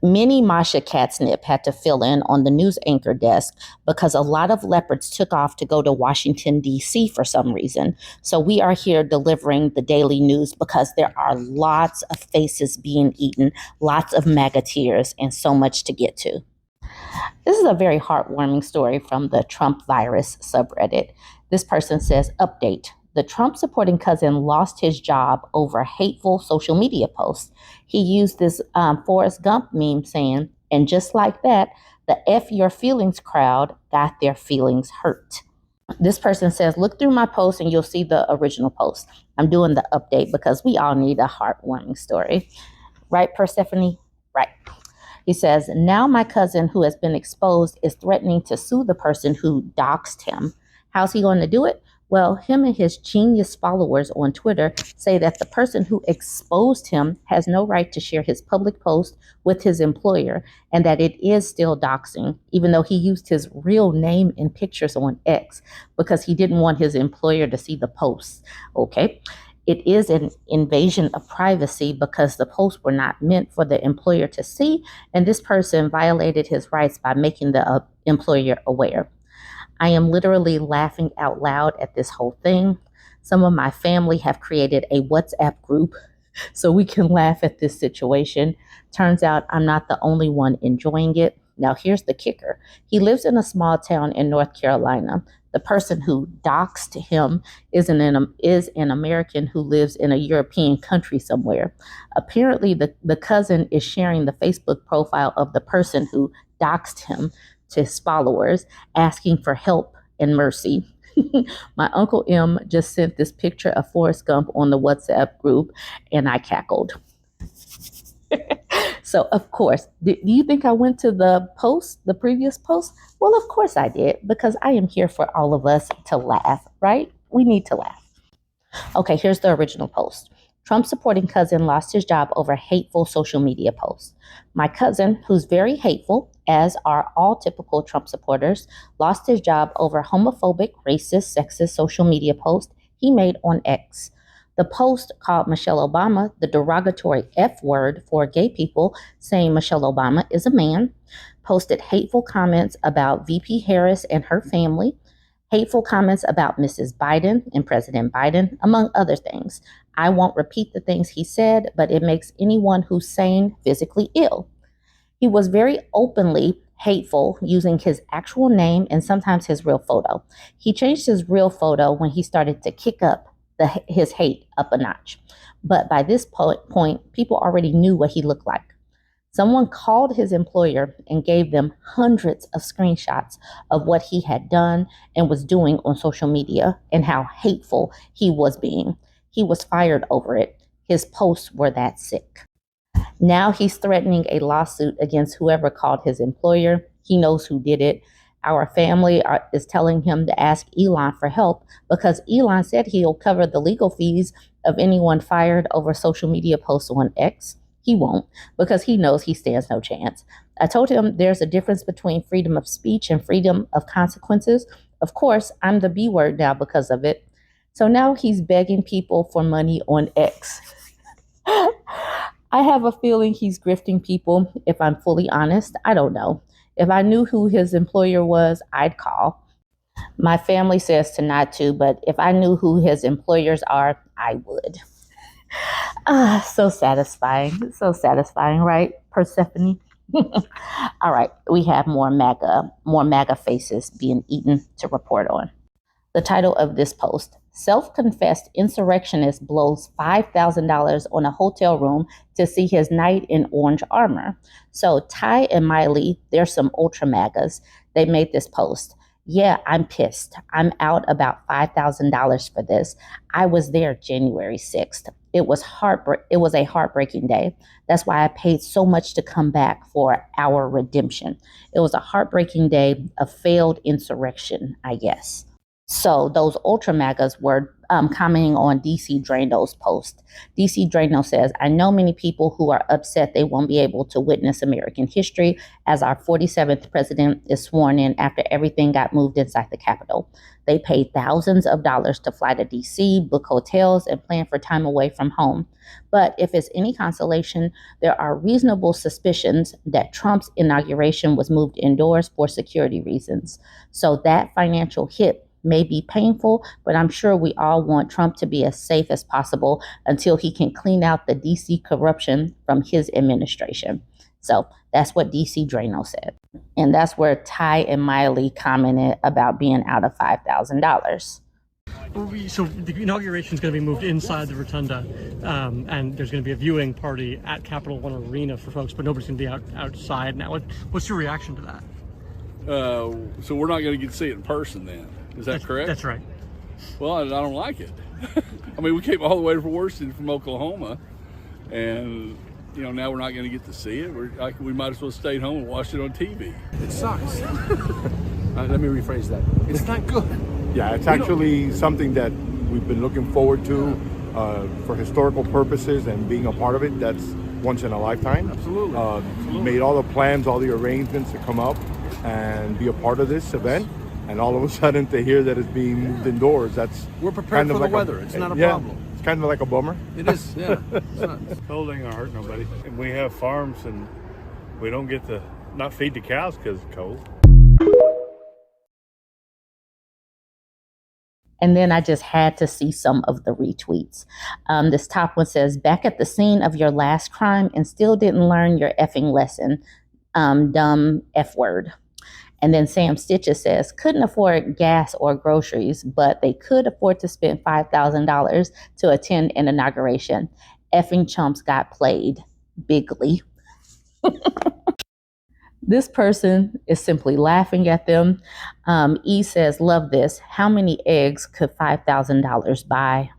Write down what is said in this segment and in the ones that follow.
Mini Masha Catnip had to fill in on the news anchor desk because a lot of leopards took off to go to Washington, D.C. for some reason. So we are here delivering the daily news because there are lots of faces being eaten, lots of MAGA tears, and so much to get to. This is a very heartwarming story from the Trump virus subreddit. This person says, update. The Trump supporting cousin lost his job over hateful social media posts. He used this Forrest Gump meme saying, and just like that, the F your feelings crowd got their feelings hurt. This person says, look through my post and you'll see the original post. I'm doing the update because we all need a heartwarming story. Right, Persephone? Right. He says, now my cousin who has been exposed is threatening to sue the person who doxed him. How's he going to do it? Well, him and his genius followers on Twitter say that the person who exposed him has no right to share his public post with his employer and that it is still doxing, even though he used his real name and pictures on X because he didn't want his employer to see the posts. Okay. It is an invasion of privacy because the posts were not meant for the employer to see, and this person violated his rights by making the employer aware. I am literally laughing out loud at this whole thing. Some of my family have created a WhatsApp group so we can laugh at this situation. Turns out I'm not the only one enjoying it. Now, here's the kicker. He lives in a small town in North Carolina. The person who doxed him is an American who lives in a European country somewhere. Apparently, the cousin is sharing the Facebook profile of the person who doxed him to his followers, asking for help and mercy. My Uncle M just sent this picture of Forrest Gump on the WhatsApp group, and I cackled. So, of course, do you think I went to the previous post? Well, of course I did, because I am here for all of us to laugh, right? We need to laugh. Okay, here's the original post. Trump supporting cousin lost his job over hateful social media posts. My cousin, who's very hateful, as are all typical Trump supporters, lost his job over homophobic, racist, sexist social media post he made on X. The post called Michelle Obama the derogatory F word for gay people, saying Michelle Obama is a man, posted hateful comments about VP Harris and her family, hateful comments about Mrs. Biden and President Biden, among other things. I won't repeat the things he said, but it makes anyone who's sane physically ill. He was very openly hateful, using his actual name and sometimes his real photo. He changed his real photo when he started to kick up his hate up a notch. But by this point, people already knew what he looked like. Someone called his employer and gave them hundreds of screenshots of what he had done and was doing on social media and how hateful he was being. He was fired over it. His posts were that sick. Now he's threatening a lawsuit against whoever called his employer. He knows who did it. Our family is telling him to ask Elon for help because Elon said he'll cover the legal fees of anyone fired over social media posts on X. He won't because he knows he stands no chance. I told him there's a difference between freedom of speech and freedom of consequences. Of course, I'm the B word now because of it. So now he's begging people for money on X. I have a feeling he's grifting people, if I'm fully honest. I don't know. If I knew who his employer was, I'd call. My family says to not to, but if I knew who his employers are, I would. So satisfying, right, Persephone? All right, we have more MAGA faces being eaten to report on. The title of this post, self-confessed insurrectionist blows $5,000 on a hotel room to see his knight in orange armor. So Ty and Miley, they're some ultra MAGAs. They made this post. Yeah, I'm pissed. I'm out about $5,000 for this. I was there January 6th. It was a heartbreaking day. That's why I paid so much to come back for our redemption. It was a heartbreaking day of failed insurrection, I guess. So those ultra MAGAs were commenting on DC Drano's post. DC Drano says, I know many people who are upset they won't be able to witness American history as our 47th president is sworn in after everything got moved inside the Capitol. They paid thousands of dollars to fly to DC, book hotels, and plan for time away from home. But if it's any consolation, there are reasonable suspicions that Trump's inauguration was moved indoors for security reasons. So that financial hit may be painful, but I'm sure we all want Trump to be as safe as possible until he can clean out the DC corruption from his administration. So that's what DC Drano said. And that's where Ty and Miley commented about being out of $5,000. So the inauguration is going to be moved inside the rotunda, and there's going to be a viewing party at Capital One Arena for folks, but nobody's going to be outside now. What's your reaction to that? So we're not going to get to see it in person then? Is that correct? That's right. Well, I don't like it. I mean, we came all the way from Washington, from Oklahoma, and now we're not going to get to see it. We might as well stay home and watch it on TV. It sucks. Let me rephrase that. It's not good. Yeah, it's actually something that we've been looking forward to for historical purposes, and being a part of it, that's once in a lifetime. Absolutely. Made all the plans, all the arrangements to come up and be a part of this event. And all of a sudden to hear that it's being moved indoors, we're prepared for the weather. It's not a problem. It's kind of like a bummer. It is, yeah. Cold ain't gonna hurt nobody. And we have farms, and we don't get to not feed the cows because it's cold. And then I just had to see some of the retweets. This top one says, back at the scene of your last crime and still didn't learn your effing lesson. Dumb F word. And then Sam Stitches says, couldn't afford gas or groceries, but they could afford to spend $5,000 to attend an inauguration. Effing chumps got played bigly. This person is simply laughing at them. E says, love this. How many eggs could $5,000 buy?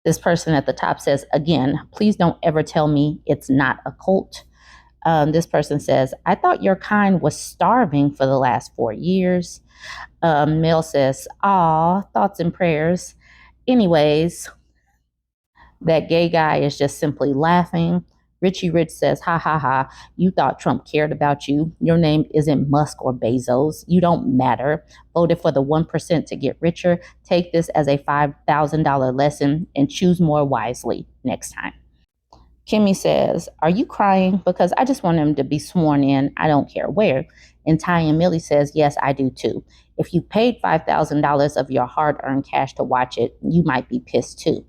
This person at the top says, again, please don't ever tell me it's not a cult. This person says, I thought your kind was starving for the last 4 years. Mel says, aw, thoughts and prayers. Anyways, that gay guy is just simply laughing. Richie Rich says, ha ha ha, you thought Trump cared about you. Your name isn't Musk or Bezos. You don't matter. Voted for the 1% to get richer. Take this as a $5,000 lesson and choose more wisely next time. Kimmy says, are you crying? Because I just want him to be sworn in. I don't care where. And Ty and Millie says, yes, I do too. If you paid $5,000 of your hard-earned cash to watch it, you might be pissed too.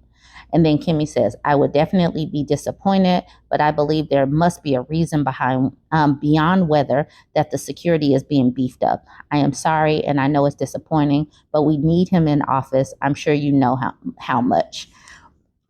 And then Kimmy says, I would definitely be disappointed, but I believe there must be a reason behind beyond whether that the security is being beefed up. I am sorry, and I know it's disappointing, but we need him in office. I'm sure you know how much.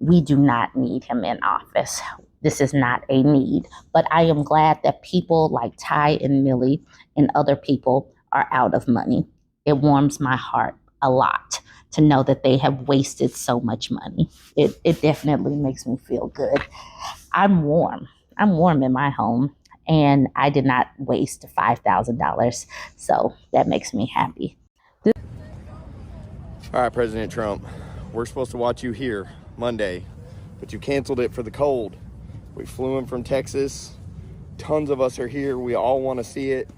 We do not need him in office. This is not a need. But I am glad that people like Ty and Millie and other people are out of money. It warms my heart a lot to know that they have wasted so much money. It definitely makes me feel good. I'm warm. I'm warm in my home, and I did not waste $5,000. So that makes me happy. All right, President Trump, we're supposed to watch you here Monday, but you canceled it for the cold. We flew in from Texas. Tons of us are here. We all want to see it.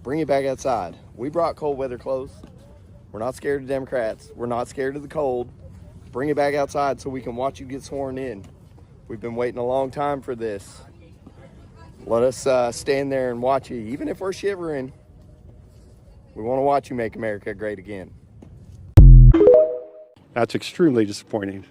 Bring it back outside. We brought cold weather clothes. We're not scared of Democrats. We're not scared of the cold. Bring it back outside so we can watch you get sworn in. We've been waiting a long time for this. Let us stand there and watch you, even if we're shivering. We want to watch you make America great again. That's extremely disappointing.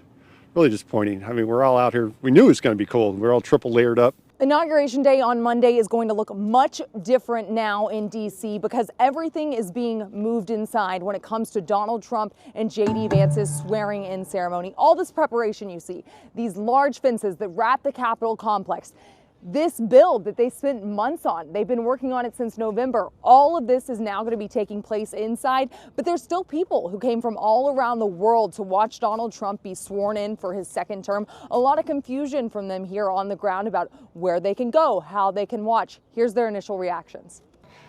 Really disappointing. I mean, we're all out here. We knew it was going to be cold. We're all triple layered up. Inauguration Day on Monday is going to look much different now in D.C. because everything is being moved inside when it comes to Donald Trump and J.D. Vance's swearing in ceremony. All this preparation you see, these large fences that wrap the Capitol complex, this build that they spent months on, they've been working on it since November. All of this is now going to be taking place inside, but there's still people who came from all around the world to watch Donald Trump be sworn in for his second term. A lot of confusion from them here on the ground about where they can go, how they can watch. Here's their initial reactions.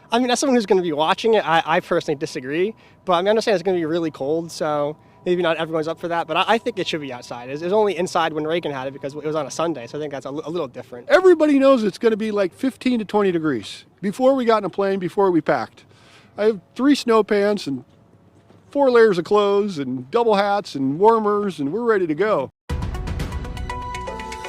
I mean, as someone who's going to be watching it, I personally disagree, but I understand it's going to be really cold, so maybe not everyone's up for that, but I think it should be outside. It was only inside when Reagan had it because it was on a Sunday, so I think that's a little different. Everybody knows it's going to be like 15 to 20 degrees before we got in a plane, before we packed. I have 3 snow pants and 4 layers of clothes and double hats and warmers, and we're ready to go.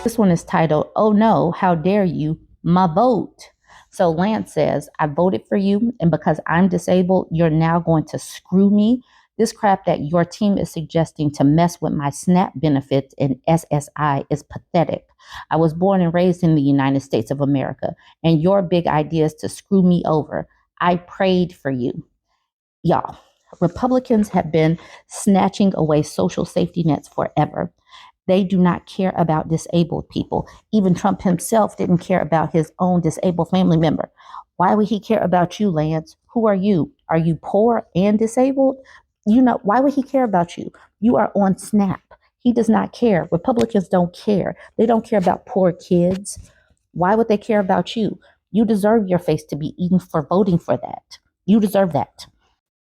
This one is titled, "Oh no, how dare you, my vote." So Lance says, "I voted for you, and because I'm disabled, you're now going to screw me. This crap that your team is suggesting to mess with my SNAP benefits and SSI is pathetic. I was born and raised in the United States of America, and your big idea is to screw me over. I prayed for you." Y'all, Republicans have been snatching away social safety nets forever. They do not care about disabled people. Even Trump himself didn't care about his own disabled family member. Why would he care about you, Lance? Who are you? Are you poor and disabled? Why would he care about you? You are on SNAP. He does not care. Republicans don't care. They don't care about poor kids. Why would they care about you? You deserve your face to be eaten for voting for that. You deserve that.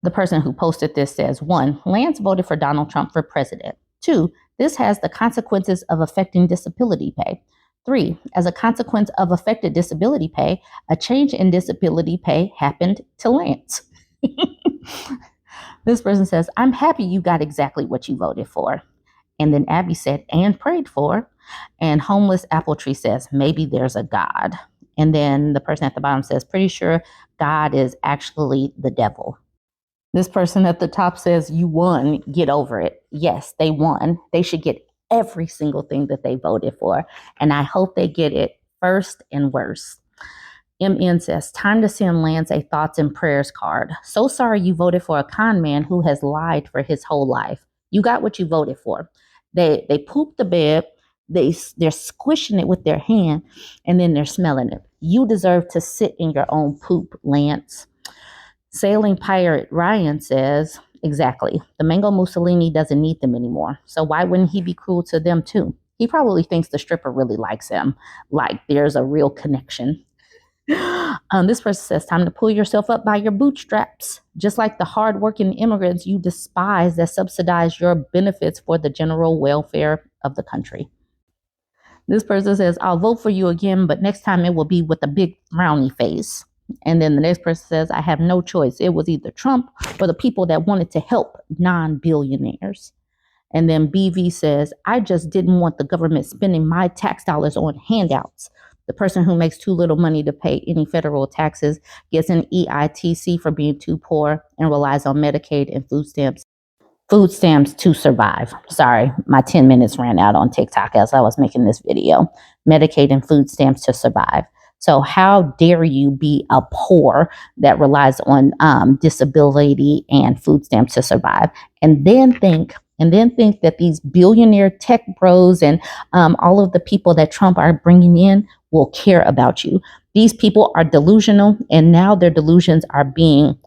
The person who posted this says, 1, Lance voted for Donald Trump for president. 2, this has the consequences of affecting disability pay. 3, as a consequence of affected disability pay, a change in disability pay happened to Lance. This person says, "I'm happy you got exactly what you voted for." And then Abby said, "and prayed for." And Homeless Apple Tree says, "Maybe there's a God." And then the person at the bottom says, "Pretty sure God is actually the devil." This person at the top says, "You won, get over it." Yes, they won. They should get every single thing that they voted for. And I hope they get it first and worse. MN says, "Time to send Lance a thoughts and prayers card. So sorry you voted for a con man who has lied for his whole life. You got what you voted for. They pooped the bed, they're squishing it with their hand, and then they're smelling it. You deserve to sit in your own poop, Lance." Sailing Pirate Ryan says, "Exactly. The Mango Mussolini doesn't need them anymore. So why wouldn't he be cruel to them too? He probably thinks the stripper really likes him. Like there's a real connection." This person says, "Time to pull yourself up by your bootstraps. Just like the hardworking immigrants you despise that subsidize your benefits for the general welfare of the country." This person says, "I'll vote for you again, but next time it will be with a big frowny face." And then the next person says, "I have no choice. It was either Trump or the people that wanted to help non-billionaires." And then BV says, "I just didn't want the government spending my tax dollars on handouts. The person who makes too little money to pay any federal taxes gets an EITC for being too poor and relies on Medicaid and food stamps to survive." Sorry, my 10 minutes ran out on TikTok as I was making this video. Medicaid and food stamps to survive. So how dare you be a poor that relies on disability and food stamps to survive, and then think that these billionaire tech bros and all of the people that Trump are bringing in will care about you. These people are delusional, and now their delusions are being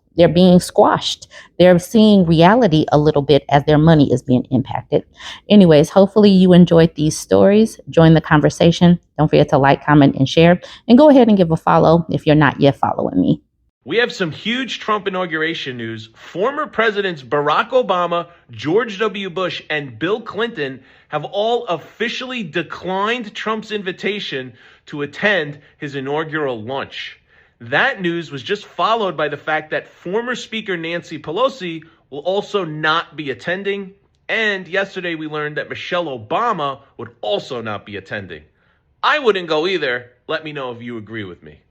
squashed. They're seeing reality a little bit as their money is being impacted. Anyways, hopefully you enjoyed these stories. Join the conversation. Don't forget to like, comment, and share. And go ahead and give a follow if you're not yet following me. We have some huge Trump inauguration news. Former presidents Barack Obama, George W. Bush, and Bill Clinton have all officially declined Trump's invitation to attend his inaugural lunch. That news was just followed by the fact that former Speaker Nancy Pelosi will also not be attending. And yesterday we learned that Michelle Obama would also not be attending. I wouldn't go either. Let me know if you agree with me.